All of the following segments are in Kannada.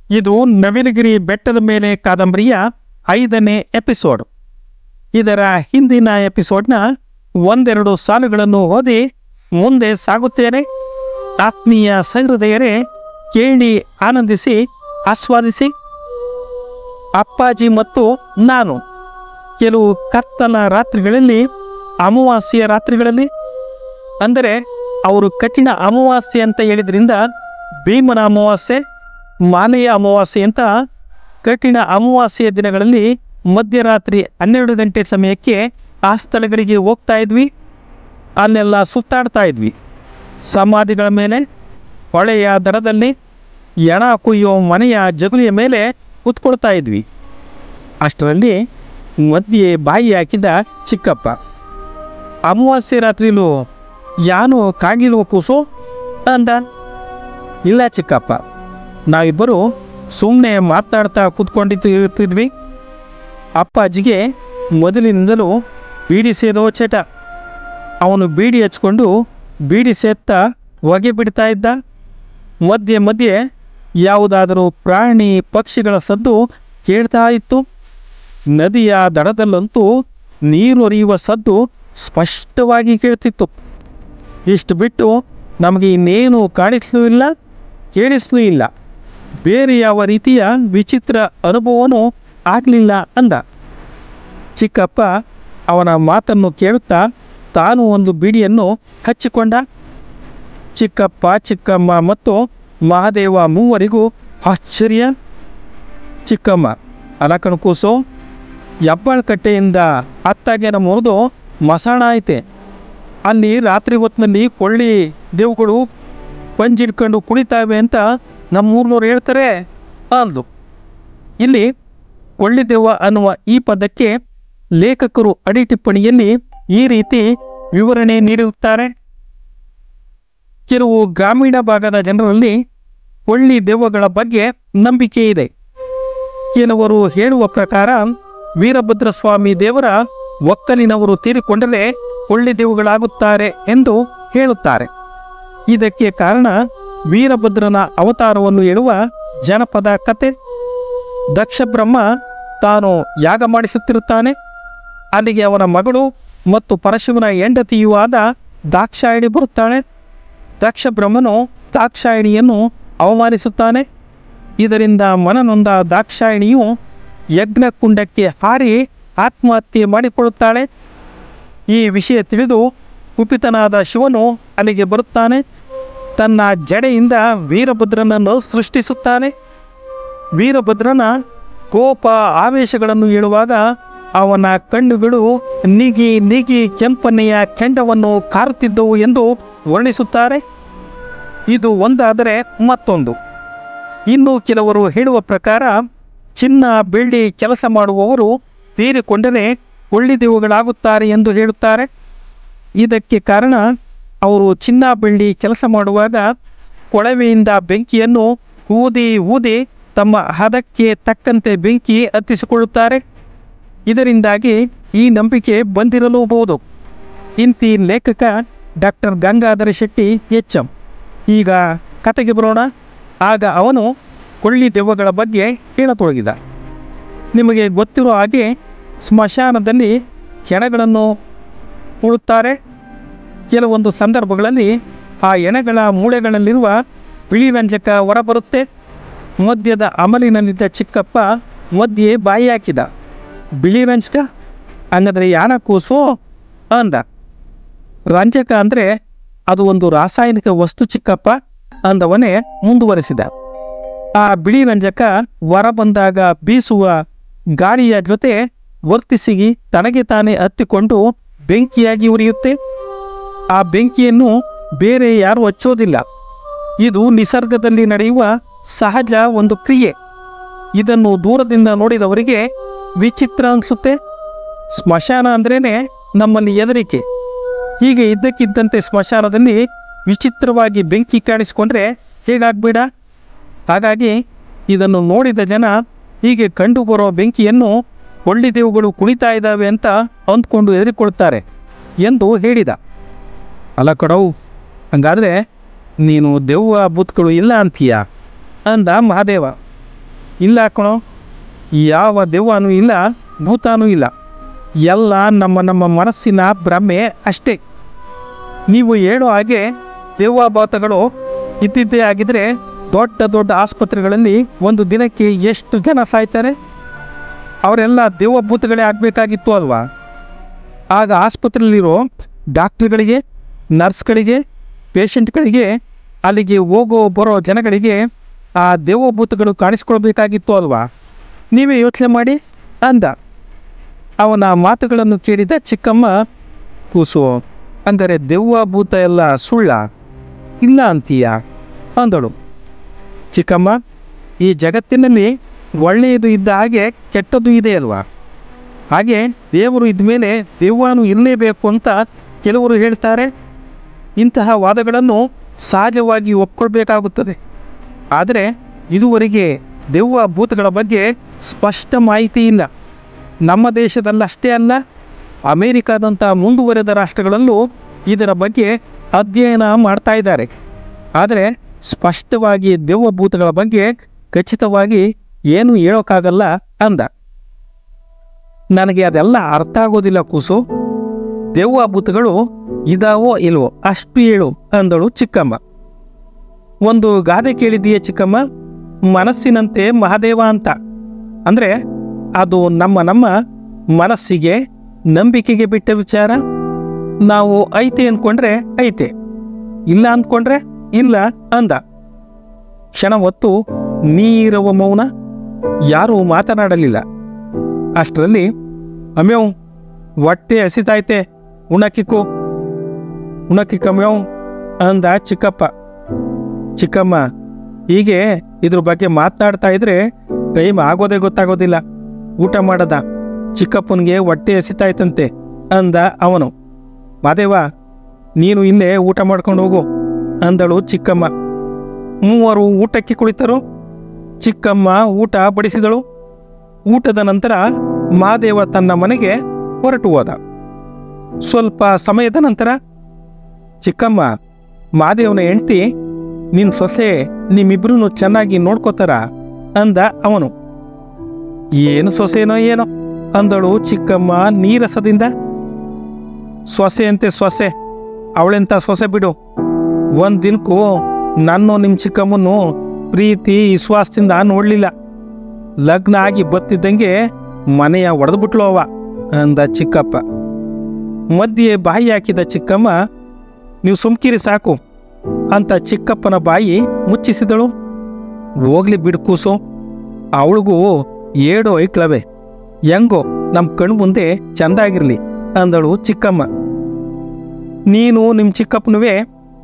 ಇದು ನವಿಲಗಿರಿ ಬೆಟ್ಟದ ಮೇಲೆ ಕಾದಂಬರಿಯ 5ನೇ ಎಪಿಸೋಡ್. ಇದರ ಹಿಂದಿನ ಎಪಿಸೋಡ್ನ ಒಂದೆರಡು ಸಾಲುಗಳನ್ನು ಓದಿ ಮುಂದೆ ಸಾಗುತ್ತೇನೆ. ಆತ್ಮೀಯ ಸಹೃದಯರೇ, ಕೇಳಿ ಆನಂದಿಸಿ ಆಸ್ವಾದಿಸಿ. ಅಪ್ಪಾಜಿ ಮತ್ತು ನಾನು ಕೆಲವು ಕತ್ತಲ ರಾತ್ರಿಗಳಲ್ಲಿ, ಅಮಾವಾಸ್ಯೆಯ ರಾತ್ರಿಗಳಲ್ಲಿ, ಅಂದರೆ ಅವರು ಕಠಿಣ ಅಮಾವಾಸ್ಯೆ ಅಂತ ಹೇಳಿದ್ರಿಂದ ಭೀಮನ ಅಮಾವಾಸ್ಯೆ, ಮಾಲೆಯ ಅಮಾವಾಸ್ಯೆ ಅಂತ ಕಠಿಣ ಅಮಾವಾಸ್ಯೆಯ ದಿನಗಳಲ್ಲಿ ಮಧ್ಯರಾತ್ರಿ 12 ಗಂಟೆ ಸಮಯಕ್ಕೆ ಆ ಸ್ಥಳಗಳಿಗೆ ಹೋಗ್ತಾ ಇದ್ವಿ. ಅಲ್ಲೆಲ್ಲ ಸುತ್ತಾಡ್ತಾ ಇದ್ವಿ. ಸಮಾಧಿಗಳ ಮೇಲೆ, ಹೊಳೆಯ ದಡದಲ್ಲಿ, ಎಣ ಕುಯ್ಯೋ ಮನೆಯ ಜಗುಲಿಯ ಮೇಲೆ ಕೂತ್ಕೊಳ್ತಾ ಇದ್ವಿ. ಅಷ್ಟರಲ್ಲಿ ಮಧ್ಯೆ ಬಾಯಿ ಹಾಕಿದ ಚಿಕ್ಕಪ್ಪ, ಅಮಾವಾಸ್ಯೆ ರಾತ್ರಿಲೂ ಯಾನು ಕಾಗಿಲ್ವ ಕೂಸು ಅಂದ. ಇಲ್ಲ ಚಿಕ್ಕಪ್ಪ, ನಾವಿಬ್ಬರು ಸುಮ್ಮನೆ ಮಾತನಾಡ್ತಾ ಕೂತ್ಕೊಂಡಿರ್ತಿದ್ವಿ. ಅಪ್ಪಾಜಿಗೆ ಮೊದಲಿನಿಂದಲೂ ಬೀಡಿ ಸೇದೋ ಚಟ. ಅವನು ಬೀಡಿ ಹಚ್ಕೊಂಡು ಬೀಡಿ ಸೇದ್ತಾ ಹೊಗೆ ಬಿಡ್ತಾ ಇದ್ದ. ಮಧ್ಯೆ ಮಧ್ಯೆ ಯಾವುದಾದರೂ ಪ್ರಾಣಿ ಪಕ್ಷಿಗಳ ಸದ್ದು ಕೇಳ್ತಾ ಇತ್ತು. ನದಿಯ ದಡದಲ್ಲಂತೂ ನೀರು ಹರಿಯುವ ಸದ್ದು ಸ್ಪಷ್ಟವಾಗಿ ಕೇಳ್ತಿತ್ತು. ಇಷ್ಟು ಬಿಟ್ಟು ನಮಗೆ ಇನ್ನೇನು ಕಾಣಿಸ್ಲೂ ಇಲ್ಲ, ಕೇಳಿಸ್ಲೂ ಇಲ್ಲ. ಬೇರೆ ಯಾವ ರೀತಿಯ ವಿಚಿತ್ರ ಅನುಭವವೂ ಆಗಲಿಲ್ಲ ಅಂದ. ಚಿಕ್ಕಪ್ಪ ಅವನ ಮಾತನ್ನು ಕೇಳುತ್ತಾ ತಾನು ಒಂದು ಬೀಡಿಯನ್ನು ಹಚ್ಚಿಕೊಂಡ. ಚಿಕ್ಕಪ್ಪ, ಚಿಕ್ಕಮ್ಮ ಮತ್ತು ಮಹಾದೇವ ಮೂವರಿಗೂ ಆಶ್ಚರ್ಯ. ಚಿಕ್ಕಮ್ಮ, ಅಲಕಣ ಕೂಸು, ಹೆಬ್ಬಾಳಕಟ್ಟೆಯಿಂದ ಹತ್ತಾಗೆನ ಮುರಿದು ಮಸಾಣ ಐತೆ. ಅಲ್ಲಿ ರಾತ್ರಿ ಹೊತ್ತಿನಲ್ಲಿ ಕೊಳ್ಳಿ ದೇವುಗಳು ಪಂಜಿಡ್ಕೊಂಡು ಕುಣಿತಾವೆ ಅಂತ ನಮ್ಮೂರ್ನವ್ರು ಹೇಳ್ತಾರೆ ಅಂದ್ಲು. ಇಲ್ಲಿ ಕೊಳ್ಳಿದೆವ್ವ ಅನ್ನುವ ಈ ಪದಕ್ಕೆ ಲೇಖಕರು ಅಡಿ ಟಿಪ್ಪಣಿಯಲ್ಲಿ ಈ ರೀತಿ ವಿವರಣೆ ನೀಡಿರುತ್ತಾರೆ. ಕೆಲವು ಗ್ರಾಮೀಣ ಭಾಗದ ಜನರಲ್ಲಿ ಕೊಳ್ಳಿ ದೆವ್ವಗಳ ಬಗ್ಗೆ ನಂಬಿಕೆ ಇದೆ. ಕೆಲವರು ಹೇಳುವ ಪ್ರಕಾರ ವೀರಭದ್ರಸ್ವಾಮಿ ದೇವರ ಒಕ್ಕಲಿನವರು ತೀರಿಕೊಂಡರೆ ಕೊಳ್ಳಿ ದೆವ್ವಗಳಾಗುತ್ತಾರೆ ಎಂದು ಹೇಳುತ್ತಾರೆ. ಇದಕ್ಕೆ ಕಾರಣ ವೀರಭದ್ರನ ಅವತಾರವನ್ನು ಹೇಳುವ ಜನಪದ ಕತೆ. ದಕ್ಷ ಬ್ರಹ್ಮ ತಾನು ಯಾಗ ಮಾಡಿಸುತ್ತಿರುತ್ತಾನೆ. ಅಲ್ಲಿಗೆ ಅವನ ಮಗಳು ಮತ್ತು ಪರಶುವಿನ ಹೆಂಡತಿಯೂ ಆದ ದಾಕ್ಷಾಯಿಣಿ ಬರುತ್ತಾಳೆ. ದಕ್ಷ ಬ್ರಹ್ಮನು ದಾಕ್ಷಾಯಿಣಿಯನ್ನು ಅವಮಾನಿಸುತ್ತಾನೆ. ಇದರಿಂದ ಮನನೊಂದ ದಾಕ್ಷಾಯಿಣಿಯು ಯಜ್ಞಕುಂಡಕ್ಕೆ ಹಾರಿ ಆತ್ಮಹತ್ಯೆ ಮಾಡಿಕೊಳ್ಳುತ್ತಾಳೆ. ಈ ವಿಷಯ ತಿಳಿದು ಕುಪಿತನಾದ ಶಿವನು ಅಲ್ಲಿಗೆ ಬರುತ್ತಾನೆ. ತನ್ನ ಜಡೆಯಿಂದ ವೀರಭದ್ರನನ್ನು ಸೃಷ್ಟಿಸುತ್ತಾನೆ. ವೀರಭದ್ರನ ಕೋಪ ಆವೇಶಗಳನ್ನು ಹೇಳುವಾಗ ಅವನ ಕಣ್ಣುಗಳು ನಿಗಿ ನಿಗಿ ಕೆಂಪನೆಯ ಕೆಂಡವನ್ನು ಕಾರುತ್ತಿದ್ದವು ಎಂದು ವರ್ಣಿಸುತ್ತಾರೆ. ಇದು ಒಂದಾದರೆ ಮತ್ತೊಂದು. ಇನ್ನು ಕೆಲವರು ಹೇಳುವ ಪ್ರಕಾರ ಚಿನ್ನ ಬೆಳ್ಳಿ ಕೆಲಸ ಮಾಡುವವರು ತೀರಿಕೊಂಡರೆ ಕೊಳ್ಳಿದೆವ್ವಗಳಾಗುತ್ತಾರೆ ಎಂದು ಹೇಳುತ್ತಾರೆ. ಇದಕ್ಕೆ ಕಾರಣ ಅವರು ಚಿನ್ನ ಬೆಳ್ಳಿ ಕೆಲಸ ಮಾಡುವಾಗ ಕೊಳವೆಯಿಂದ ಬೆಂಕಿಯನ್ನು ಊದಿ ಊದಿ ತಮ್ಮ ಹದಕ್ಕೆ ತಕ್ಕಂತೆ ಬೆಂಕಿ ಹತ್ತಿಸಿಕೊಳ್ಳುತ್ತಾರೆ. ಇದರಿಂದಾಗಿ ಈ ನಂಬಿಕೆ ಬಂದಿರಲೂಬಹುದು. ಇಂತಿ ಲೇಖಕ ಡಾಕ್ಟರ್ ಗಂಗಾಧರ ಶೆಟ್ಟಿ ಎಚ್.ಎಂ. ಈಗ ಕತೆಗೆ ಬರೋಣ. ಆಗ ಅವನು ಕೊಳ್ಳಿ ದೆವ್ವಗಳ ಬಗ್ಗೆ ಹೇಳತೊಡಗಿದ. ನಿಮಗೆ ಗೊತ್ತಿರೋ ಹಾಗೆ ಸ್ಮಶಾನದಲ್ಲಿ ಹೆಣಗಳನ್ನು ಹೂಳುತ್ತಾರೆ. ಕೆಲವೊಂದು ಸಂದರ್ಭಗಳಲ್ಲಿ ಆ ಹೆಣಗಳ ಮೂಳೆಗಳಲ್ಲಿರುವ ಬಿಳಿ ರಂಜಕ ಹೊರಬರುತ್ತೆ. ಮದ್ಯದ ಅಮಲಿನಲ್ಲಿದ್ದ ಚಿಕ್ಕಪ್ಪ ಮಧ್ಯೆ ಬಾಯಿ ಹಾಕಿದ. ಬಿಳಿ ರಂಜಕ ಹಂಗಂದ್ರೆ ಯಾನ ಕೂಸು ಅಂದ. ರಂಜಕ ಅಂದರೆ ಅದು ಒಂದು ರಾಸಾಯನಿಕ ವಸ್ತು ಚಿಕ್ಕಪ್ಪ ಅಂದವನೇ ಮುಂದುವರೆಸಿದ. ಆ ಬಿಳಿ ರಂಜಕ ಹೊರ ಬಂದಾಗ ಬೀಸುವ ಗಾಳಿಯ ಜೊತೆ ವರ್ತಿಸಿ ತನಗೆ ತಾನೇ ಹತ್ತಿಕೊಂಡು ಬೆಂಕಿಯಾಗಿ ಉರಿಯುತ್ತೆ. ಆ ಬೆಂಕಿಯನ್ನು ಬೇರೆ ಯಾರೂ ಹಚ್ಚೋದಿಲ್ಲ. ಇದು ನಿಸರ್ಗದಲ್ಲಿ ನಡೆಯುವ ಸಹಜ ಒಂದು ಕ್ರಿಯೆ. ಇದನ್ನು ದೂರದಿಂದ ನೋಡಿದವರಿಗೆ ವಿಚಿತ್ರ ಅನಿಸುತ್ತೆ. ಸ್ಮಶಾನ ಅಂದ್ರೇ ನಮ್ಮಲ್ಲಿ ಹೆದರಿಕೆ. ಹೀಗೆ ಇದ್ದಕ್ಕಿದ್ದಂತೆ ಸ್ಮಶಾನದಲ್ಲಿ ವಿಚಿತ್ರವಾಗಿ ಬೆಂಕಿ ಕಾಣಿಸಿಕೊಂಡ್ರೆ ಹೇಗಾಗಬೇಡ. ಹಾಗಾಗಿ ಇದನ್ನು ನೋಡಿದ ಜನ ಹೀಗೆ ಕಂಡುಬರೋ ಬೆಂಕಿಯನ್ನು ಕೊಳ್ಳಿದೆವ್ವಗಳು ಕುಣಿತಾ ಇದ್ದಾವೆ ಅಂತ ಅಂದ್ಕೊಂಡು ಹೆದರಿಕೊಳ್ತಾರೆ ಎಂದು ಹೇಳಿದ. ಅಲ್ಲ ಕಡವು, ಹಂಗಾದರೆ ನೀನು ದೆವ್ವ ಬೂತ್ಗಳು ಇಲ್ಲ ಅಂತೀಯ ಅಂದ ಮಹಾದೇವ. ಇಲ್ಲ ಕಣೋ, ಯಾವ ದೆವ್ವನೂ ಇಲ್ಲ, ಭೂತಾನೂ ಇಲ್ಲ. ಎಲ್ಲ ನಮ್ಮ ನಮ್ಮ ಮನಸ್ಸಿನ ಭ್ರಮೆ ಅಷ್ಟೇ. ನೀವು ಹೇಳೋ ಹಾಗೆ ದೆವ್ವಭೂತಗಳು ಇದ್ದಿದ್ದೇ ಆಗಿದ್ರೆ ದೊಡ್ಡ ದೊಡ್ಡ ಆಸ್ಪತ್ರೆಗಳಲ್ಲಿ ಒಂದು ದಿನಕ್ಕೆ ಎಷ್ಟು ಜನ ಸಾಯ್ತಾರೆ? ಅವರೆಲ್ಲ ದೆವ್ವಭೂತಗಳೇ ಆಗಬೇಕಾಗಿತ್ತು ಅಲ್ವಾ? ಆಗ ಆಸ್ಪತ್ರೆಯಲ್ಲಿರೋ ಡಾಕ್ಟ್ರುಗಳಿಗೆ, ನರ್ಸ್ಗಳಿಗೆ, ಪೇಷಂಟ್ಗಳಿಗೆ, ಅಲ್ಲಿಗೆ ಹೋಗೋ ಬರೋ ಜನಗಳಿಗೆ ಆ ದೆವ್ವಭೂತಗಳು ಕಾಣಿಸ್ಕೊಳ್ಬೇಕಾಗಿತ್ತು ಅಲ್ವಾ? ನೀವೇ ಯೋಚನೆ ಮಾಡಿ ಅಂದ. ಅವನ ಮಾತುಗಳನ್ನು ಕೇಳಿದ ಚಿಕ್ಕಮ್ಮ, ಕೂಸು, ಅಂದರೆ ದೆವ್ವಭೂತ ಎಲ್ಲ ಸುಳ್ಳ, ಇಲ್ಲ ಅಂತೀಯ ಅಂದಳು. ಚಿಕ್ಕಮ್ಮ, ಈ ಜಗತ್ತಿನಲ್ಲಿ ಒಳ್ಳೆಯದು ಇದ್ದ ಹಾಗೆ ಕೆಟ್ಟದ್ದು ಇದೆ ಅಲ್ವಾ? ಹಾಗೆ ದೇವರು ಇದ್ದ ಮೇಲೆ ದೆವ್ವನೂ ಇರಲೇಬೇಕು ಅಂತ ಕೆಲವರು ಹೇಳ್ತಾರೆ. ಇಂತಹ ವಾದಗಳನ್ನು ಸಹಜವಾಗಿ ಒಪ್ಕೊಳ್ಬೇಕಾಗುತ್ತದೆ. ಆದರೆ ಇದುವರೆಗೆ ದೆವ್ವ ಭೂತಗಳ ಬಗ್ಗೆ ಸ್ಪಷ್ಟ ಮಾಹಿತಿ ಇಲ್ಲ. ನಮ್ಮ ದೇಶದಲ್ಲಷ್ಟೇ ಅಲ್ಲ, ಅಮೇರಿಕಾದಂಥ ಮುಂದುವರೆದ ರಾಷ್ಟ್ರಗಳಲ್ಲೂ ಇದರ ಬಗ್ಗೆ ಅಧ್ಯಯನ ಮಾಡ್ತಾ ಇದ್ದಾರೆ. ಆದರೆ ಸ್ಪಷ್ಟವಾಗಿ ದೆವ್ವ ಭೂತಗಳ ಬಗ್ಗೆ ಖಚಿತವಾಗಿ ಏನೂ ಹೇಳೋಕ್ಕಾಗಲ್ಲ ಅಂದ. ನನಗೆ ಅದೆಲ್ಲ ಅರ್ಥ ಆಗೋದಿಲ್ಲ ಕೂಸು. ದೆವ್ವ ಭೂತಗಳು ಇದಾವೋ ಇಲ್ವೋ ಅಷ್ಟು ಹೇಳು ಅಂದಳು ಚಿಕ್ಕಮ್ಮ. ಒಂದು ಗಾದೆ ಕೇಳಿದೀಯ ಚಿಕ್ಕಮ್ಮ, ಮನಸ್ಸಿನಂತೆ ಮಹಾದೇವ ಅಂತ. ಅಂದರೆ ಅದು ನಮ್ಮ ನಮ್ಮ ಮನಸ್ಸಿಗೆ, ನಂಬಿಕೆಗೆ ಬಿಟ್ಟ ವಿಚಾರ. ನಾವು ಐತೆ ಅಂದ್ಕೊಂಡ್ರೆ ಐತೆ, ಇಲ್ಲ ಅಂದ್ಕೊಂಡ್ರೆ ಇಲ್ಲ ಅಂದ. ಕ್ಷಣ ಹೊತ್ತು ನೀರವ ಮೌನ, ಯಾರೂ ಮಾತನಾಡಲಿಲ್ಲ. ಅಷ್ಟರಲ್ಲಿ, ಅಮ್ಯವ್, ಹೊಟ್ಟೆ ಹಸಿತಾಯ್ತೆ, ಉಣಕಿಕ್ಕು ಉಣಕಿಕ್ಕಮ್ಯವ್ ಅಂದ ಚಿಕ್ಕಪ್ಪ. ಚಿಕ್ಕಮ್ಮ, ಹೀಗೆ ಇದ್ರ ಬಗ್ಗೆ ಮಾತನಾಡ್ತಾ ಇದ್ರೆ ಟೈಮ್ ಆಗೋದೇ ಗೊತ್ತಾಗೋದಿಲ್ಲ. ಊಟ ಮಾಡದ, ಚಿಕ್ಕಪ್ಪನಿಗೆ ಹೊಟ್ಟೆ ಹಸಿತಾಯ್ತಂತೆ ಅಂದ ಅವನು. ಮಾದೇವ, ನೀನು ಇಲ್ಲೇ ಊಟ ಮಾಡ್ಕೊಂಡು ಹೋಗು ಅಂದಳು ಚಿಕ್ಕಮ್ಮ. ಮೂವರು ಊಟಕ್ಕೆ ಕುಳಿತರು. ಚಿಕ್ಕಮ್ಮ ಊಟ ಬಡಿಸಿದಳು. ಊಟದ ನಂತರ ಮಹಾದೇವ ತನ್ನ ಮನೆಗೆ ಹೊರಟು ಹೋದ. ಸ್ವಲ್ಪ ಸಮಯದ ನಂತರ, ಚಿಕ್ಕಮ್ಮ, ಮಹಾದೇವನ ಹೆಂಡ್ತಿ ನಿನ್ನ ಸೊಸೆ ನಿಮ್ಮಿಬ್ರು ಚೆನ್ನಾಗಿ ನೋಡ್ಕೋತಾರ ಅಂದ ಅವನು. ಏನು ಸೊಸೆನೋ ಏನೋ ಅಂದಳು ಚಿಕ್ಕಮ್ಮ ನೀರಸದಿಂದ. ಸೊಸೆ ಅಂತೆ ಸೊಸೆ, ಅವಳೆಂತ ಸೊಸೆ ಬಿಡು. ಒಂದು ದಿನಕ್ಕೂ ನಾನು ನಿಮ್ಮ ಚಿಕ್ಕಮ್ಮನ್ನು ಪ್ರೀತಿ ವಿಶ್ವಾಸದಿಂದ ನೋಡಲಿಲ್ಲ. ಲಗ್ನ ಆಗಿ ಬತ್ತಿದ್ದಂಗೆ ಮನೆಯ ಒಡೆದ್ಬಿಟ್ಲು ಅವ ಅಂದ ಚಿಕ್ಕಪ್ಪ. ಮಧ್ಯೆ ಬಾಯಿ ಹಾಕಿದ ಚಿಕ್ಕಮ್ಮ, ನೀವು ಸುಮ್ಕಿರಿ ಸಾಕು ಅಂತ ಚಿಕ್ಕಪ್ಪನ ಬಾಯಿ ಮುಚ್ಚಿಸಿದಳು. ಹೋಗ್ಲಿ ಬಿಡು ಕೂಸು, ಅವಳಿಗೂ ಏಡೋ ಐಕ್ಲವೆ, ಹೆಂಗೋ ನಮ್ಮ ಕಣ್ಣು ಮುಂದೆ ಚೆಂದಾಗಿರ್ಲಿ ಅಂದಳು ಚಿಕ್ಕಮ್ಮ. ನೀನು ನಿಮ್ಮ ಚಿಕ್ಕಪ್ಪನುವೇ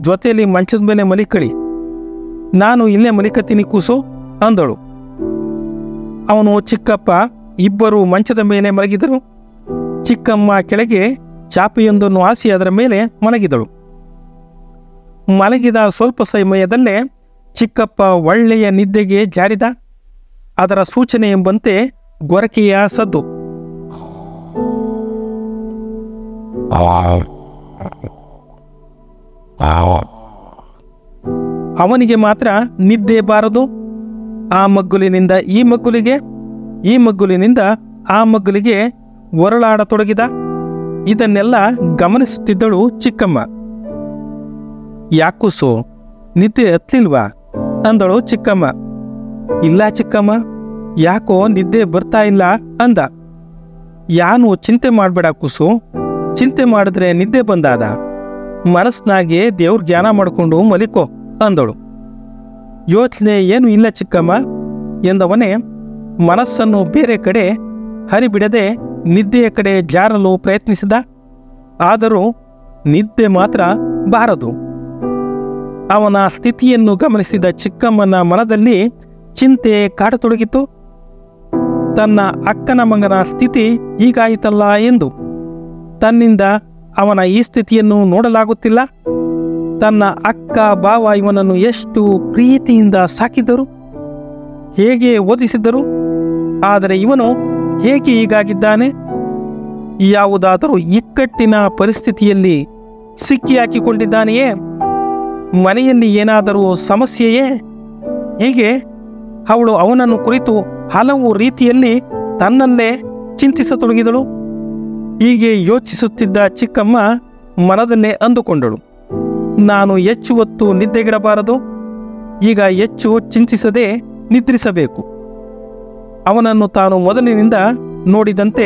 ಜೊತೆಯಲ್ಲಿ ಮಂಚದ ಮೇಲೆ ಮಲಿಕಳಿ, ನಾನು ಇಲ್ಲೇ ಮಲಿಕತ್ತೀನಿ ಕೂಸು ಅಂದಳು. ಅವನು ಚಿಕ್ಕಪ್ಪ ಇಬ್ಬರು ಮಂಚದ ಮೇಲೆ ಮಲಗಿದರು. ಚಿಕ್ಕಮ್ಮ ಕೆಳಗೆ ಚಾಪೆಯೊಂದನ್ನು ಹಾಸಿ ಅದರ ಮೇಲೆ ಮಲಗಿದಳು. ಮಲಗಿದ ಸ್ವಲ್ಪ ಸಮಯದಲ್ಲೇ ಚಿಕ್ಕಪ್ಪ ಒಳ್ಳೆಯ ನಿದ್ದೆಗೆ ಜಾರಿದ. ಅದರ ಸೂಚನೆ ಎಂಬಂತೆ ಗೊರಕೆಯ ಸದ್ದು. ಅವನಿಗೆ ಮಾತ್ರ ನಿದ್ದೆ ಬಾರದು. ಆ ಮಗ್ಗುಲಿನಿಂದ ಈ ಮಗ್ಗುಲಿಗೆ, ಈ ಮಗ್ಗುಲಿನಿಂದ ಆ ಮಗ್ಗುಲಿಗೆ ಹೊರಳಾಡತೊಡಗಿದ. ಇದನ್ನೆಲ್ಲ ಗಮನಿಸುತ್ತಿದ್ದಳು ಚಿಕ್ಕಮ್ಮ. ಯಾಕೂಸು, ನಿದ್ದೆ ಹತ್ತಲಿಲ್ವಾ ಅಂದಳು ಚಿಕ್ಕಮ್ಮ. ಇಲ್ಲ ಚಿಕ್ಕಮ್ಮ, ಯಾಕೋ ನಿದ್ದೆ ಬರ್ತಾ ಇಲ್ಲ ಅಂದ. ಯಾನು ಚಿಂತೆ ಮಾಡಬೇಡ ಕೂಸು, ಚಿಂತೆ ಮಾಡಿದ್ರೆ ನಿದ್ದೆ ಬಂದಾದ. ಮನಸ್ಸಿನಾಗೆ ದೇವ್ರ ಧ್ಯಾನ ಮಾಡಿಕೊಂಡು ಮಲಿಕೋ ಅಂದಳು. ಯೋಚನೆ ಏನು ಇಲ್ಲ ಚಿಕ್ಕಮ್ಮ ಎಂದವನೇ ಮನಸ್ಸನ್ನು ಬೇರೆ ಕಡೆ ಹರಿಬಿಡದೆ ನಿದ್ದೆಯ ಕಡೆ ಜಾರಲು ಪ್ರಯತ್ನಿಸಿದ. ಆದರೂ ನಿದ್ದೆ ಮಾತ್ರ ಬಾರದು. ಅವನ ಸ್ಥಿತಿಯನ್ನು ಗಮನಿಸಿದ ಚಿಕ್ಕಮ್ಮನ ಮನದಲ್ಲಿ ಚಿಂತೆ ಕಾಡತೊಡಗಿತು. ತನ್ನ ಅಕ್ಕನ ಮಗನ ಸ್ಥಿತಿ ಹೀಗಾಯಿತಲ್ಲ ಎಂದು. ತನ್ನಿಂದ ಅವನ ಈ ಸ್ಥಿತಿಯನ್ನು ನೋಡಲಾಗುತ್ತಿಲ್ಲ. ತನ್ನ ಅಕ್ಕ ಬಾವ ಇವನನ್ನು ಎಷ್ಟು ಪ್ರೀತಿಯಿಂದ ಸಾಕಿದ್ದರು, ಹೇಗೆ ಓದಿಸಿದ್ದರು. ಆದರೆ ಇವನು ಹೇಗೆ ಹೀಗಾಗಿದ್ದಾನೆ? ಯಾವುದಾದರೂ ಇಕ್ಕಟ್ಟಿನ ಪರಿಸ್ಥಿತಿಯಲ್ಲಿ ಸಿಕ್ಕಿ ಹಾಕಿಕೊಂಡಿದ್ದಾನೆಯೇ? ಮನೆಯಲ್ಲಿ ಏನಾದರೂ ಸಮಸ್ಯೆಯೇ? ಹೀಗೆ ಅವಳು ಅವನನ್ನು ಕುರಿತು ಹಲವು ರೀತಿಯಲ್ಲಿ ತನ್ನನ್ನೇ ಚಿಂತಿಸತೊಡಗಿದಳು. ಹೀಗೆ ಯೋಚಿಸುತ್ತಿದ್ದ ಚಿಕ್ಕಮ್ಮ ಮನದಲ್ಲೇ ಅಂದುಕೊಂಡಳು, ನಾನು ಹೆಚ್ಚು ಹೊತ್ತು ನಿದ್ದೆಗೆಡಬಾರದು, ಈಗ ಹೆಚ್ಚು ಚಿಂತಿಸದೆ ನಿದ್ರಿಸಬೇಕು. ಅವನನ್ನು ತಾನು ಮೊದಲಿನಿಂದ ನೋಡಿದಂತೆ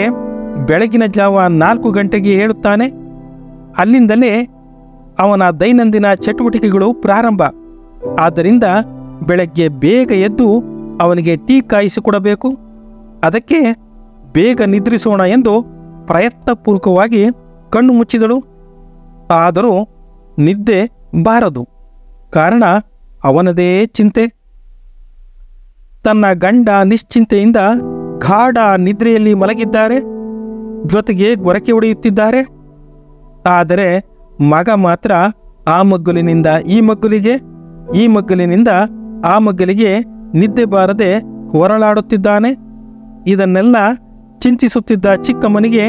ಬೆಳಗಿನ ಜಾವ 4 ಗಂಟೆಗೆ ಹೇಳುತ್ತಾನೆ. ಅಲ್ಲಿಂದಲೇ ಅವನ ದೈನಂದಿನ ಚಟುವಟಿಕೆಗಳು ಪ್ರಾರಂಭ. ಆದ್ದರಿಂದ ಬೆಳಗ್ಗೆ ಬೇಗ ಎದ್ದು ಅವನಿಗೆ ಟೀ ಕಾಯಿಸಿಕೊಡಬೇಕು. ಅದಕ್ಕೆ ಬೇಗ ನಿದ್ರಿಸೋಣ ಎಂದು ಪ್ರಯತ್ನಪೂರ್ವಕವಾಗಿ ಕಣ್ಣು ಮುಚ್ಚಿದಳು. ಆದರೂ ನಿದ್ದೆ ಬಾರದು. ಕಾರಣ ಅವನದೇ ಚಿಂತೆ. ತನ್ನ ಗಂಡ ನಿಶ್ಚಿಂತೆಯಿಂದ ಗಾಢ ನಿದ್ರೆಯಲ್ಲಿ ಮಲಗಿದ್ದಾರೆ, ಜೊತೆಗೆ ಗೊರಕೆ ಹೊಡೆಯುತ್ತಿದ್ದಾರೆ. ಆದರೆ ಮಗ ಮಾತ್ರ ಆ ಮಗ್ಗುಲಿನಿಂದ ಈ ಮಗ್ಗುಲಿಗೆ, ಈ ಮಗ್ಗುಲಿನಿಂದ ಆ ಮಗ್ಗುಲಿಗೆ ನಿದ್ದೆ ಬಾರದೆ ಹೊರಳಾಡುತ್ತಿದ್ದಾನೆ. ಇದನ್ನೆಲ್ಲ ಚಿಂತಿಸುತ್ತಿದ್ದ ಚಿಕ್ಕಮ್ಮನಿಗೆ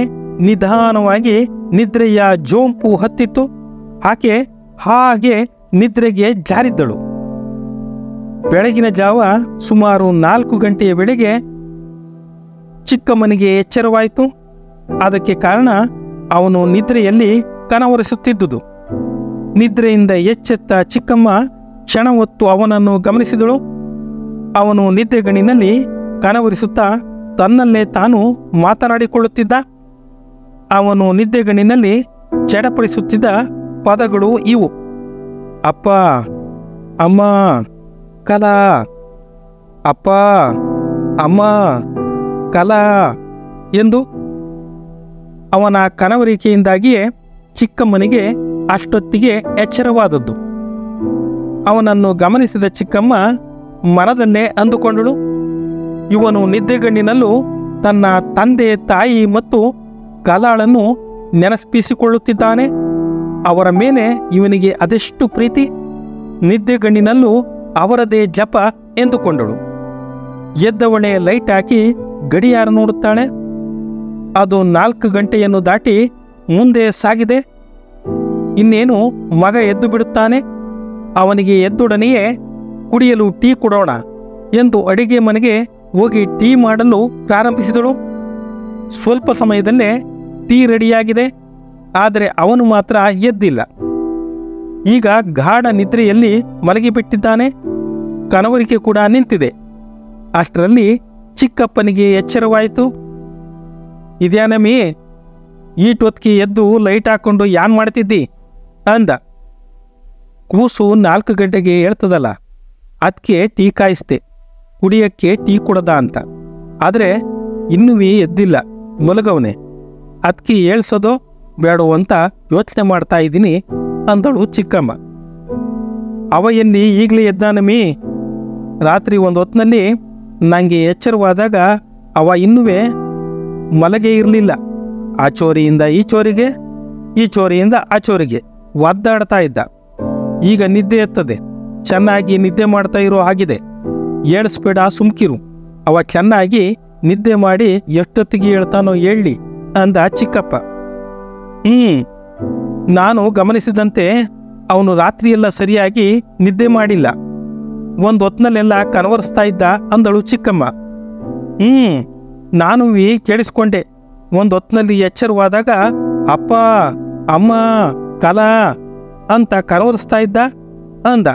ನಿಧಾನವಾಗಿ ನಿದ್ರೆಯ ಜೋಂಪು ಹತ್ತಿತ್ತು. ಆಕೆ ಹಾಗೆ ನಿದ್ರೆಗೆ ಜಾರಿದ್ದಳು. ಬೆಳಗಿನ ಜಾವ ಸುಮಾರು 4 ಗಂಟೆಯ ವೇಳೆಗೆ ಚಿಕ್ಕಮ್ಮನಿಗೆ ಎಚ್ಚರವಾಯಿತು. ಅದಕ್ಕೆ ಕಾರಣ ಅವನು ನಿದ್ರೆಯಲ್ಲಿ ಕನವರಿಸುತ್ತಿದ್ದುದು. ನಿದ್ರೆಯಿಂದ ಎಚ್ಚೆತ್ತ ಚಿಕ್ಕಮ್ಮ ಕ್ಷಣ ಹೊತ್ತು ಅವನನ್ನು ಗಮನಿಸಿದಳು. ಅವನು ನಿದ್ದೆಗಣ್ಣಿನಲ್ಲಿ ಕನವರಿಸುತ್ತಾ ತನ್ನಲ್ಲೇ ತಾನು ಮಾತನಾಡಿಕೊಳ್ಳುತ್ತಿದ್ದ. ಅವನು ನಿದ್ದೆಗಣ್ಣಿನಲ್ಲಿ ಚಡಪಡಿಸುತ್ತಿದ್ದ ಪದಗಳು ಇವು: ಅಪ್ಪ, ಅಮ್ಮ, ಕಲಾ, ಅಪ್ಪ, ಅಮ್ಮ, ಕಲಾ ಎಂದು. ಅವನ ಕನವರಿಕೆಯಿಂದಾಗಿಯೇ ಚಿಕ್ಕಮ್ಮನಿಗೆ ಅಷ್ಟೊತ್ತಿಗೆ ಎಚ್ಚರವಾದದ್ದು. ಅವನನ್ನು ಗಮನಿಸಿದ ಚಿಕ್ಕಮ್ಮ ಮನದನ್ನೇ ಅಂದುಕೊಂಡಳು, ಇವನು ನಿದ್ದೆಗಣ್ಣಿನಲ್ಲೂ ತನ್ನ ತಂದೆ, ತಾಯಿ ಮತ್ತು ಕಲಾಳನ್ನು ನೆನಪಿಸಿಕೊಳ್ಳುತ್ತಿದ್ದಾನೆ. ಅವರ ಮೇಲೆ ಇವನಿಗೆ ಅದೆಷ್ಟು ಪ್ರೀತಿ. ನಿದ್ದೆಗಣ್ಣಿನಲ್ಲೂ ಅವರದೇ ಜಪ ಎಂದುಕೊಂಡಳು. ಎದ್ದವಳೆ ಲೈಟ್ ಹಾಕಿ ಗಡಿಯಾರ ನೋಡುತ್ತಾಳೆ. ಅದು 4 ಗಂಟೆಯನ್ನು ದಾಟಿ ಮುಂದೆ ಸಾಗಿದೆ. ಇನ್ನೇನು ಮಗ ಎದ್ದು ಬಿಡುತ್ತಾನೆ. ಅವನಿಗೆ ಎದ್ದೊಡನೆಯೇ ಕುಡಿಯಲು ಟೀ ಕೊಡೋಣ ಎಂದು ಅಡಿಗೆ ಮನೆಗೆ ಹೋಗಿ ಟೀ ಮಾಡಲು ಪ್ರಾರಂಭಿಸಿದಳು. ಸ್ವಲ್ಪ ಸಮಯದಲ್ಲೇ ಟೀ ರೆಡಿಯಾಗಿದೆ. ಆದರೆ ಅವನು ಮಾತ್ರ ಎದ್ದಿಲ್ಲ. ಈಗ ಗಾಢ ನಿದ್ರೆಯಲ್ಲಿ ಮಲಗಿಬಿಟ್ಟಿದ್ದಾನೆ. ಕನವರಿಕೆ ಕೂಡ ನಿಂತಿದೆ. ಅಷ್ಟರಲ್ಲಿ ಚಿಕ್ಕಪ್ಪನಿಗೆ ಎಚ್ಚರವಾಯಿತು. ಇದ್ಯಾನಮ್ಮಿ, ಈಟೊತ್ತಿಗೆ ಎದ್ದು ಲೈಟ್ ಹಾಕ್ಕೊಂಡು ಯಾನ್ ಮಾಡ್ತಿದ್ದಿ ಅಂದ. ಕೂಸು 4 ಗಂಟೆಗೆ ಹೇಳ್ತದಲ್ಲ, ಅದಕ್ಕೆ ಟೀ ಕಾಯಿಸ್ತೆ, ಕುಡಿಯಕ್ಕೆ ಟೀ ಕೊಡದ ಅಂತ. ಆದರೆ ಇನ್ನೂ ಎದ್ದಿಲ್ಲ, ಮಲಗವನೆ. ಅದಕ್ಕೆ ಹೇಳ್ಸೋದೋ ಬೇಡೋ ಅಂತ ಯೋಚನೆ ಮಾಡ್ತಾ ಇದ್ದೀನಿ ಅಂದಳು ಚಿಕ್ಕಮ್ಮ. ಅವ ಎಲ್ಲಿ ಈಗಲೇ ಎದ್ದಾನಮ್ಮಿ? ರಾತ್ರಿ ಒಂದು ಹೊತ್ತಿನಲ್ಲಿ ನನಗೆ ಎಚ್ಚರವಾದಾಗ ಅವ ಇನ್ನೂ ಮಲಗೇ ಇರಲಿಲ್ಲ. ಆ ಚೋರಿಯಿಂದ ಈ ಚೋರಿಗೆ, ಈ ಚೋರಿಯಿಂದ ಆ ಚೋರಿಗೆ ಒದ್ದಾಡ್ತಾ ಇದ್ದ. ಈಗ ನಿದ್ದೆ ಎತ್ತದೆ, ಚೆನ್ನಾಗಿ ನಿದ್ದೆ ಮಾಡ್ತಾ ಇರೋ ಆಗಿದೆ. ಏಳಿಸ್ಬೇಡ, ಸುಮ್ಕಿರು. ಅವ ಚೆನ್ನಾಗಿ ನಿದ್ದೆ ಮಾಡಿ ಎಷ್ಟೊತ್ತಿಗೆ ಹೇಳ್ತಾನೋ ಹೇಳಿ ಅಂದ ಚಿಕ್ಕಪ್ಪ. ನಾನು ಗಮನಿಸಿದಂತೆ ಅವನು ರಾತ್ರಿಯೆಲ್ಲ ಸರಿಯಾಗಿ ನಿದ್ದೆ ಮಾಡಿಲ್ಲ. ಒಂದು ಹೊತ್ತಿನಲ್ಲೆಲ್ಲ ಕನವರಿಸ್ತಾ ಇದ್ದ ಅಂದಳು ಚಿಕ್ಕಮ್ಮ. ನಾನು ಕೇಳಿಸ್ಕೊಂಡೆ. ಒಂದು ಹೊತ್ತಿನಲ್ಲಿ ಎಚ್ಚರವಾದಾಗ ಅಪ್ಪ, ಅಮ್ಮ, ಕಲಾ ಅಂತ ಕನವರಿಸ್ತಾ ಇದ್ದ ಅಂದ.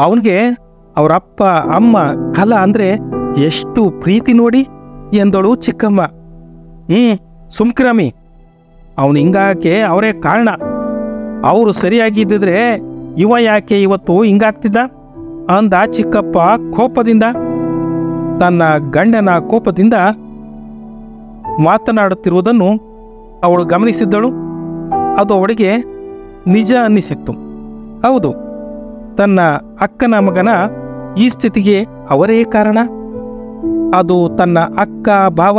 ಅವನಿಗೆ ಅವರಪ್ಪ, ಅಮ್ಮ, ಕಲಾ ಅಂದರೆ ಎಷ್ಟು ಪ್ರೀತಿ ನೋಡಿ ಎಂದಳು ಚಿಕ್ಕಮ್ಮ. ಸುಮ್ಕಿರಮಿ, ಅವನು ಹಿಂಗಾಕೆ ಅವರೇ ಕಾರಣ. ಅವರು ಸರಿಯಾಗಿದ್ದಿದ್ರೆ ಇವ ಯಾಕೆ ಇವತ್ತು ಹಿಂಗಾಗ್ತಿದ್ದ ಅಂದ ಚಿಕ್ಕಪ್ಪ ಕೋಪದಿಂದ. ತನ್ನ ಗಂಡನ ಕೋಪದಿಂದ ಮಾತನಾಡುತ್ತಿರುವುದನ್ನು ಅವಳು ಗಮನಿಸಿದ್ದಳು. ಅದು ಅವಳಿಗೆ ನಿಜ ಅನ್ನಿಸಿತ್ತು. ಹೌದು, ತನ್ನ ಅಕ್ಕನ ಮಗನ ಈ ಸ್ಥಿತಿಗೆ ಅವರೇ ಕಾರಣ. ಅದು ತನ್ನ ಅಕ್ಕ, ಭಾವ,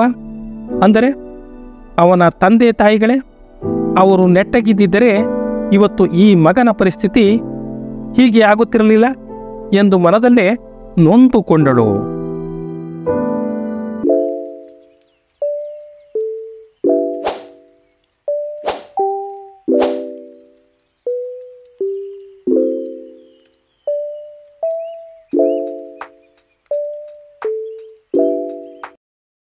ಅಂದರೆ ಅವನ ತಂದೆ ತಾಯಿಗಳೇ. ಅವರು ನೆಟ್ಟಗಿದ್ದಿದ್ದರೆ ಇವತ್ತು ಈ ಮಗನ ಪರಿಸ್ಥಿತಿ ಹೀಗೆ ಆಗುತ್ತಿರಲಿಲ್ಲ ಎಂದು ಮನದಲ್ಲೇ ನೊಂದುಕೊಂಡಳು.